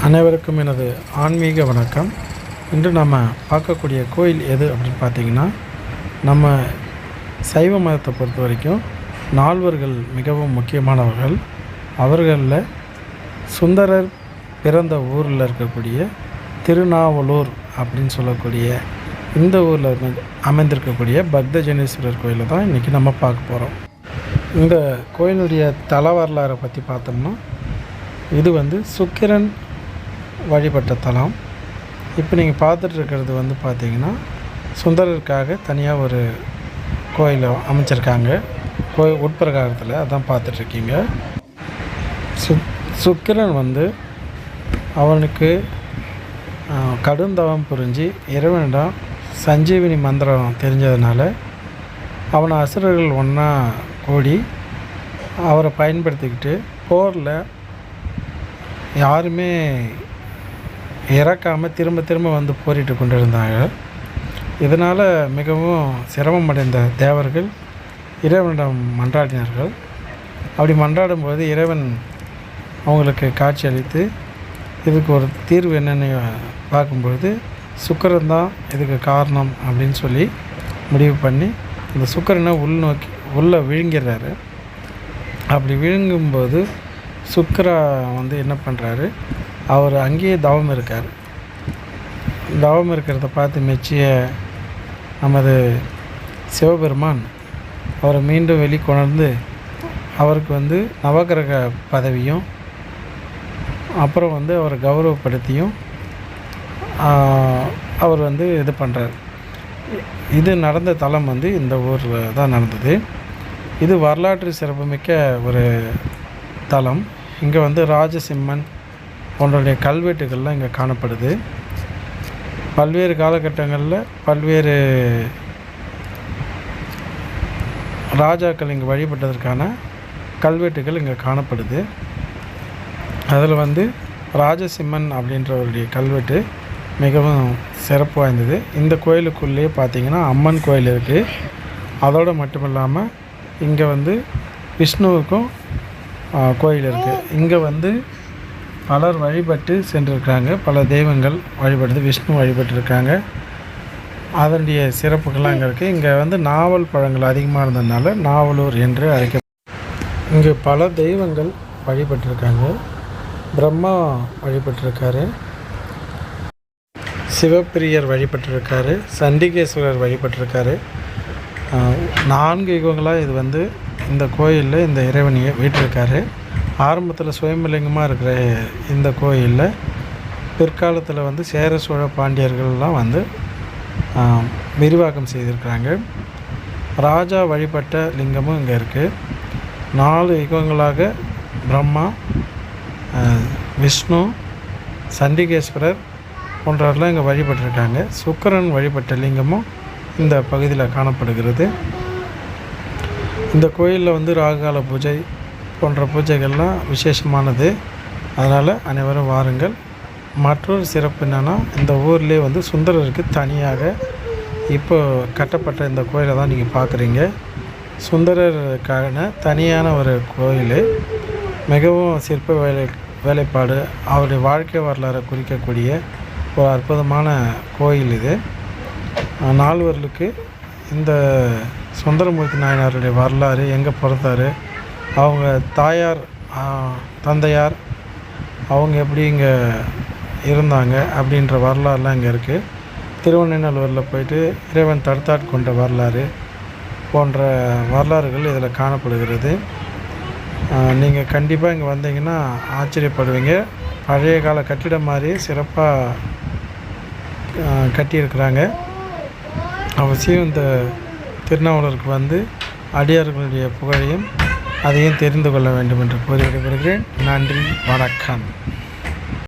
அனைவருக்கும் எனது ஆன்மீக வணக்கம். இன்று நம்ம பார்க்கக்கூடிய கோயில் எது அப்படின்னு பார்த்திங்கன்னா, நம்ம சைவ மதத்தை பொறுத்த வரைக்கும் நால்வர்கள் மிகவும் முக்கியமானவர்கள். அவர்களில் சுந்தரர் பிறந்த ஊரில் இருக்கக்கூடிய திருநாவலூர் அப்படின்னு சொல்லக்கூடிய இந்த ஊரில் அமைந்திருக்கக்கூடிய பக்தஜனேஸ்வரர் கோயிலை தான் இன்றைக்கி நம்ம பார்க்க போகிறோம். இந்த கோயிலுடைய தல வரலாறை பற்றி பார்த்தோம்னா, இது சுக்கிரன் வழிபட்ட தலம். இப்போ நீங்கள் பார்த்துட்ருக்கிறது பார்த்திங்கன்னா, சுந்தரருக்காக தனியாக ஒரு கோயில் அமைச்சிருக்காங்க. கோயில் உட்பிரகாரத்தில் அதான் பார்த்துட்ருக்கீங்க. சுக்கிரன் அவனுக்கு கடுந்தவம் புரிஞ்சு இறைவனிடம் சஞ்சீவினி மந்திரம் தெரிஞ்சதுனால அவனை அசுரர்கள் ஒன்றா கூடி அவரை பயன்படுத்திக்கிட்டு போரில் யாருமே இறக்காமல் திரும்ப போரிட்டு கொண்டு இருந்தாங்க. இதனால் மிகவும் சிரமம் அடைந்த தேவர்கள் இறைவனிடம் மன்றாடினார்கள். அப்படி மன்றாடும்போது இறைவன் அவங்களுக்கு காட்சி அளித்து இதுக்கு ஒரு தீர்வு என்னென்னு பார்க்கும்பொழுது சுக்கிரன் தான் இதுக்கு காரணம் அப்படின்னு சொல்லி முடிவு பண்ணி இந்த சுக்கிரனை உள்ளே விழுங்கிறாரு. அப்படி விழுங்கும்போது சுக்கிரா என்ன பண்ணுறாரு, அவர் அங்கேயே தவம் இருக்கார். தவம் இருக்கிறத பார்த்து மெச்சிய நமது சிவபெருமான் அவரை மீண்டும் வெளிக்கொணர்ந்து அவருக்கு நவகிரக பதவியும் அப்புறம் அவரை கௌரவப்படுத்தியும் அவர் இது பண்ணுறார். இது நடந்த தலம் இந்த ஊரில் தான் நடந்தது. இது வரலாற்று சிறப்புமிக்க ஒரு தலம். இங்கே ராஜசிம்மன் போன்றடைய கல்வெட்டுகள்லாம் இங்கே காணப்படுது. பல்வேறு காலகட்டங்களில் பல்வேறு ராஜாக்கள் இங்கே வழிபட்டதற்கான கல்வெட்டுகள் இங்கே காணப்படுது. அதில் ராஜசிம்மன் அப்படின்றவருடைய கல்வெட்டு மிகவும் சிறப்பு வாய்ந்தது. இந்த கோயிலுக்குள்ளேயே பார்த்திங்கன்னா அம்மன் கோயில் இருக்குது. அதோடு மட்டும் இல்லாமல் இங்கே விஷ்ணுவுக்கும் கோயில் இருக்குது. இங்கே பலர் வழிபட்டு சென்றிருக்காங்க. பல தெய்வங்கள் வழிபடுது, விஷ்ணு வழிபட்டுருக்காங்க. அதனுடைய சிறப்புகள்லாம் இங்கே இருக்குது. இங்கே நாவல் பழங்கள் அதிகமாக இருந்ததுனால நாவலூர் என்று இங்கே பல தெய்வங்கள் வழிபட்டிருக்காங்க. பிரம்மா வழிபட்டிருக்காரு, சிவப்பிரியர் வழிபட்டிருக்காரு, சண்டிகேஸ்வரர் வழிபட்டிருக்காரு. 4 யுகங்களாக இது இந்த கோயிலில் இந்த இறைவனையை வீட்டிருக்காரு. ஆரம்பத்தில் சுயம்பலிங்கமாக இருக்கிற இந்த கோயிலில் பிற்காலத்தில் சேர சோழ பாண்டியர்கள்லாம் விரிவாக்கம் செய்திருக்கிறாங்க. ராஜா வழிபட்ட லிங்கமும் இங்கே இருக்குது. 4 யுகங்களாக பிரம்மா, விஷ்ணு, சண்டிகேஸ்வரர் போன்றவர்கள்லாம் இங்கே வழிபட்டிருக்காங்க. சுக்கிரன் வழிபட்ட லிங்கமும் இந்த பகுதியில் காணப்படுகிறது. இந்த கோயிலில் ராகுகால பூஜை போன்ற பூஜைகள்லாம் விசேஷமானது. அதனால் அனைவரும் வாருங்கள். மற்றொரு சிறப்பு என்னென்னா, இந்த ஊர்லேயே சுந்தரருக்கு தனியாக இப்போ கட்டப்பட்ட இந்த கோயிலை தான் நீங்கள் பார்க்குறீங்க. சுந்தரருக்கான தனியான ஒரு கோயில், மிகவும் சிற்ப வேலைப்பாடு, அவருடைய வாழ்க்கை வரலாறை குறிக்கக்கூடிய ஒரு அற்புதமான கோயில் இது. நால்வர்களுக்கு இந்த சுந்தரமூர்த்தி நாயனாருடைய வரலாறு, எங்கே பிறந்தார், அவங்க தாயார் தந்தையார் அவங்க எப்படி இங்கே இருந்தாங்க அப்படின்ற வரலாறுலாம் இங்கே இருக்குது. திருவண்ணூரில் போயிட்டு இறைவன் தடுத்தாட்கொண்ட வரலாறு போன்ற வரலாறுகள் இதில் காணப்படுகிறது. நீங்கள் கண்டிப்பாக இங்கே வந்தீங்கன்னா ஆச்சரியப்படுவீங்க. பழைய கால கட்டிடம் மாதிரி சிறப்பாக கட்டியிருக்கிறாங்க. அவசியம் இந்த திருநாவலருக்கு அடியார்களுடைய புகழையும் அதையும் தெரிந்து கொள்ள வேண்டும் என்று கூறி விடைபெறுகிறேன். நன்றி, வணக்கம்.